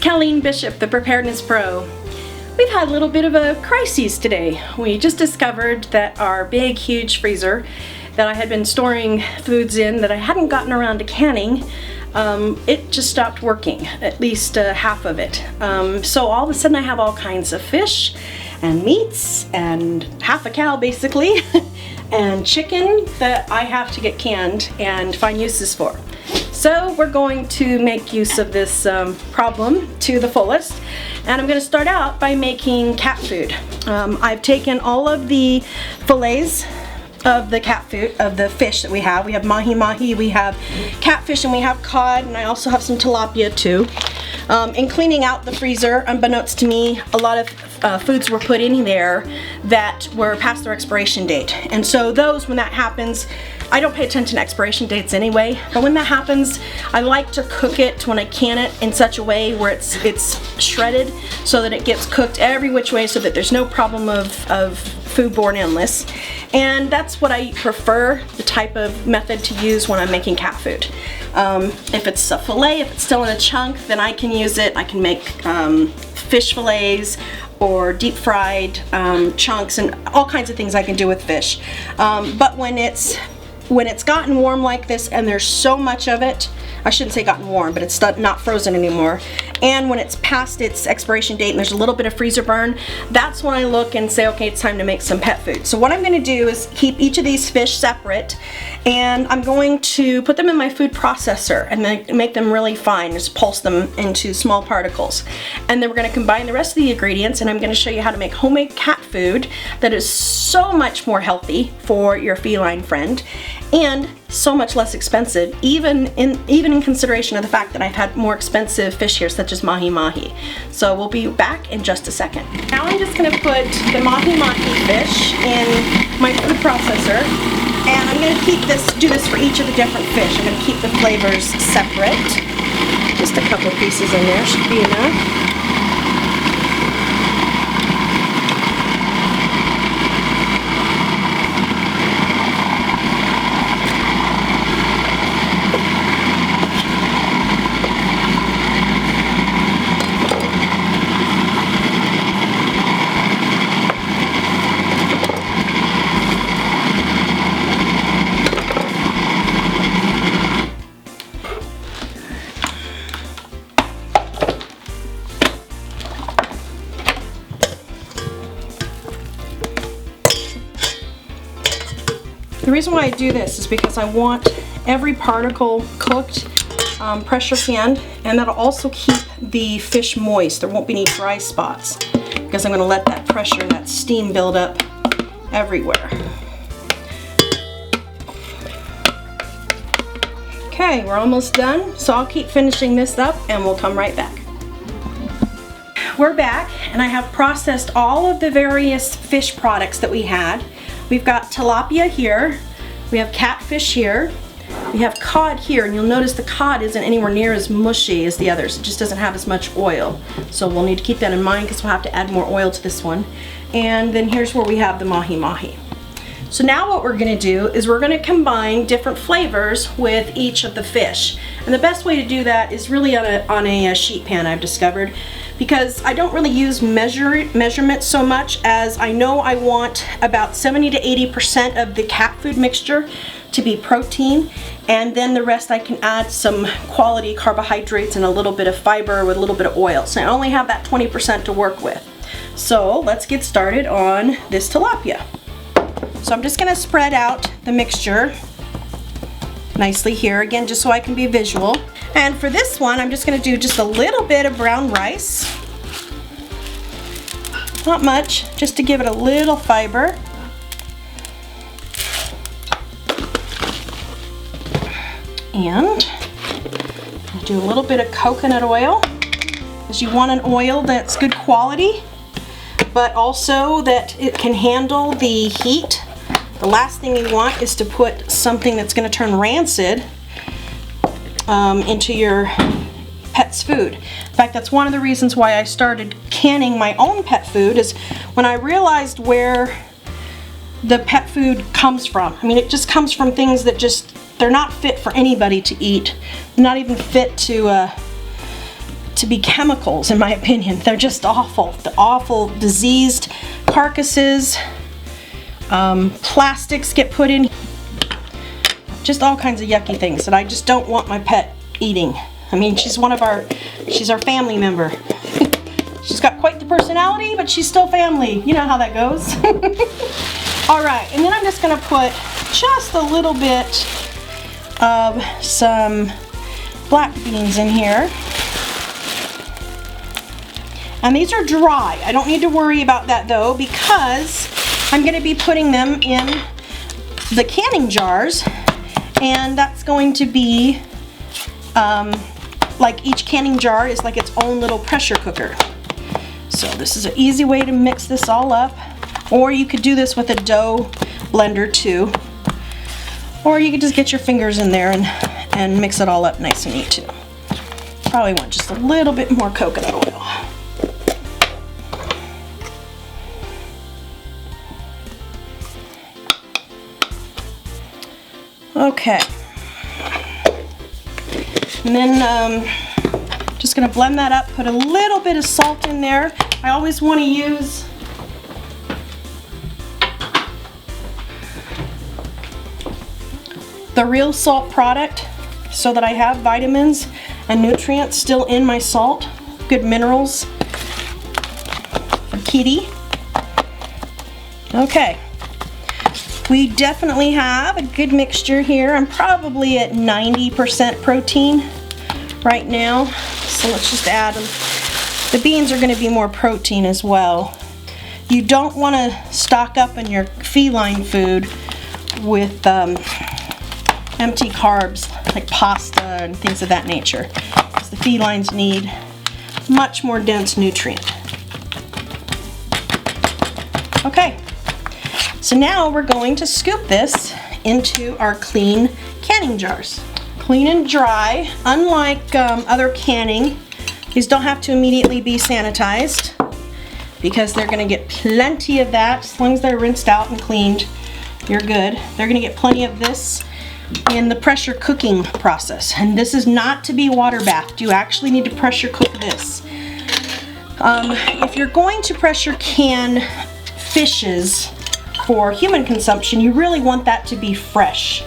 Kellene Bishop, the Preparedness Pro. We've had a little bit of a crisis today. We just discovered that our big, huge freezer that I had been storing foods in that I hadn't gotten around to canning, it just stopped working, at least half of it. So all of a sudden I have all kinds of fish and meats and half a cow basically and chicken that I have to get canned and find uses for. So we're going to make use of this problem to the fullest, and I'm going to start out by making cat food. I've taken all of the fillets of the cat food, of the fish that we have. We have mahi-mahi, we have catfish, and we have cod, and I also have some tilapia too. In cleaning out the freezer, unbeknownst to me, a lot of foods were put in there that were past their expiration date. And so those, when that happens, I don't pay attention to expiration dates anyway, but when that happens, I like to cook it when I can it in such a way where it's shredded so that it gets cooked every which way so that there's no problem of foodborne illness. And that's what I prefer, the type of method to use when I'm making cat food. If it's a fillet, if it's still in a chunk, then I can use it. I can make fish fillets or deep fried chunks and all kinds of things I can do with fish. But when it's gotten warm like this and there's so much of it, I shouldn't say gotten warm, but it's not frozen anymore, and when it's past its expiration date and there's a little bit of freezer burn, that's when I look and say, okay, it's time to make some pet food. So what I'm going to do is keep each of these fish separate, and I'm going to put them in my food processor and then make them really fine, just pulse them into small particles. And then we're going to combine the rest of the ingredients, and I'm going to show you how to make homemade cat food that is so much more healthy for your feline friend and so much less expensive, even in consideration of the fact that I've had more expensive fish here, such as mahi-mahi. So we'll be back in just a second. Now I'm just going to put the mahi-mahi fish in my food processor, and I'm going to do this for each of the different fish. I'm going to keep the flavors separate. Just a couple pieces in there should be enough. The reason why I do this is because I want every particle cooked, pressure panned, and that'll also keep the fish moist. There won't be any dry spots because I'm going to let that pressure, that steam build up everywhere. Okay, we're almost done, so I'll keep finishing this up and we'll come right back. We're back, and I have processed all of the various fish products that we had. We've got tilapia here, we have catfish here, we have cod here, and you'll notice the cod isn't anywhere near as mushy as the others. It just doesn't have as much oil. So we'll need to keep that in mind because we'll have to add more oil to this one. And then here's where we have the mahi-mahi. So now what we're going to do is we're going to combine different flavors with each of the fish. And the best way to do that is really on a sheet pan, I've discovered, because I don't really use measurements so much as I know I want about 70 to 80% of the cat food mixture to be protein, and then the rest I can add some quality carbohydrates and a little bit of fiber with a little bit of oil. So I only have that 20% to work with. So let's get started on this tilapia. So I'm just going to spread out the mixture nicely here, again, just so I can be visual. And for this one, I'm just going to do just a little bit of brown rice. Not much, just to give it a little fiber. And I'll do a little bit of coconut oil, because you want an oil that's good quality, but also that it can handle the heat. The last thing you want is to put something that's going to turn rancid into your pet's food. In fact, that's one of the reasons why I started canning my own pet food, is when I realized where the pet food comes from. I mean, it just comes from things that they're not fit for anybody to eat. Not even fit to to be chemicals, in my opinion. They're just awful. The awful diseased carcasses, plastics get put in, just all kinds of yucky things that I just don't want my pet eating. I mean, she's our family member. She's got quite the personality, but she's still family. You know how that goes. All right, and then I'm just gonna put just a little bit of some black beans in here. And these are dry. I don't need to worry about that though, because I'm gonna be putting them in the canning jars, and that's going to be like each canning jar is like its own little pressure cooker. So this is an easy way to mix this all up. Or you could do this with a dough blender too. Or you could just get your fingers in there and mix it all up nice and neat too. Probably want just a little bit more coconut oil. Okay. And then just gonna blend that up, put a little bit of salt in there. I always want to use the real salt product so that I have vitamins and nutrients still in my salt, good minerals for Kitty. Okay, we definitely have a good mixture here. I'm probably at 90% protein right now, so let's just add them. The beans are going to be more protein as well. You don't want to stock up on your feline food with empty carbs like pasta and things of that nature, because the felines need much more dense nutrient. Okay, so now we're going to scoop this into our clean canning jars. Clean and dry. Unlike other canning, these don't have to immediately be sanitized because they're going to get plenty of that. As long as they're rinsed out and cleaned, you're good. They're going to get plenty of this in the pressure cooking process. And this is not to be water bathed. You actually need to pressure cook this. If you're going to pressure can fishes for human consumption, you really want that to be fresh.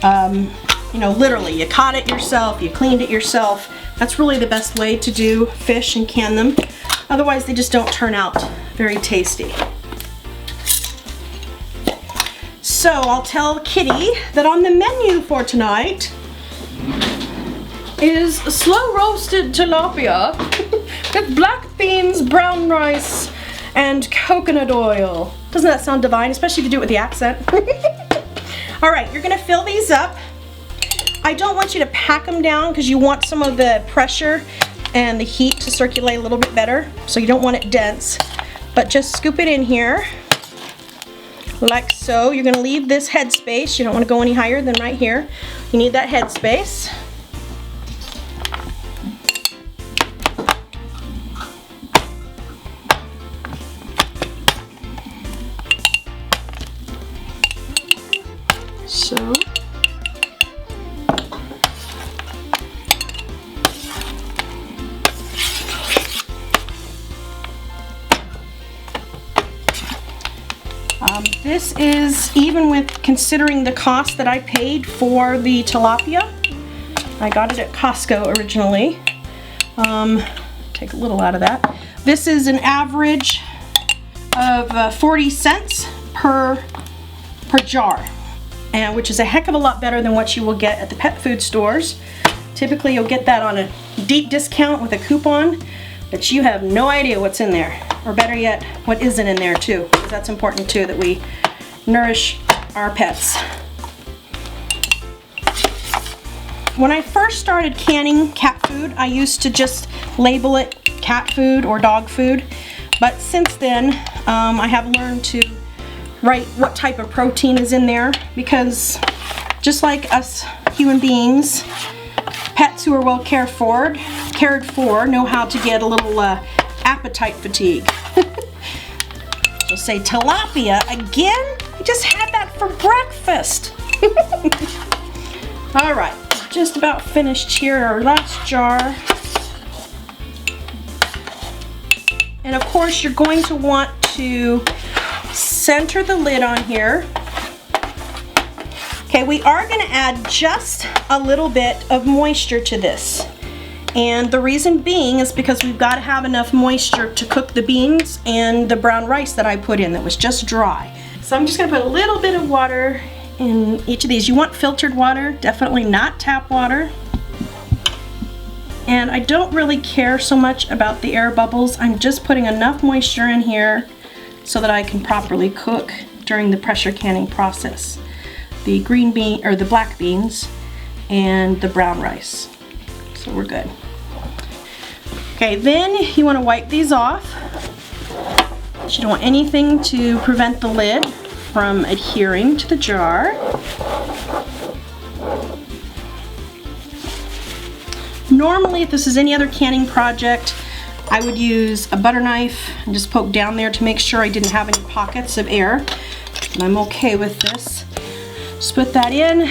You know, literally, you caught it yourself, you cleaned it yourself. That's really the best way to do fish and can them. Otherwise, they just don't turn out very tasty. So I'll tell Kitty that on the menu for tonight is slow roasted tilapia with black beans, brown rice, and coconut oil. Doesn't that sound divine, especially if you do it with the accent? All right, you're gonna fill these up. I don't want you to pack them down because you want some of the pressure and the heat to circulate a little bit better, so you don't want it dense. But just scoop it in here, like so. You're gonna leave this head space. You don't wanna go any higher than right here. You need that head space. So. This is even with considering the cost that I paid for the tilapia. I got it at Costco originally. Take a little out of that. This is an average of 40 cents per jar, and which is a heck of a lot better than what you will get at the pet food stores. Typically you'll get that on a deep discount with a coupon, but you have no idea what's in there, or better yet, what isn't in there too, because that's important too, that we nourish our pets. When I first started canning cat food, I used to just label it cat food or dog food, but since then I have learned to write what type of protein is in there, because just like us human beings, pets who are well cared for know how to get a little appetite fatigue. So say tilapia again? I just had that for breakfast. All right, just about finished here. Our last jar. And of course, you're going to want to center the lid on here. Okay, we are going to add just a little bit of moisture to this. And the reason being is because we've got to have enough moisture to cook the beans and the brown rice that I put in that was just dry. So I'm just going to put a little bit of water in each of these. You want filtered water, definitely not tap water. And I don't really care so much about the air bubbles. I'm just putting enough moisture in here so that I can properly cook during the pressure canning process. The green bean, or the black beans, and the brown rice. So we're good. Okay, then you want to wipe these off. You don't want anything to prevent the lid from adhering to the jar. Normally, if this is any other canning project, I would use a butter knife and just poke down there to make sure I didn't have any pockets of air. And I'm okay with this. Just put that in,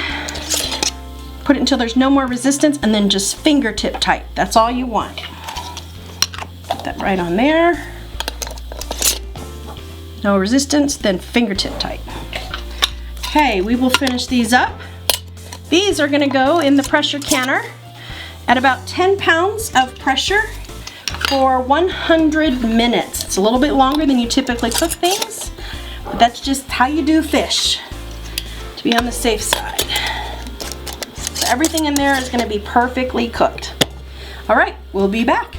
put it until there's no more resistance, and then just fingertip tight. That's all you want. Put that right on there. No resistance, then fingertip tight. Okay, we will finish these up. These are gonna go in the pressure canner at about 10 pounds of pressure for 100 minutes. It's a little bit longer than you typically cook things, but that's just how you do fish, to be on the safe side. So everything in there is gonna be perfectly cooked. All right, we'll be back.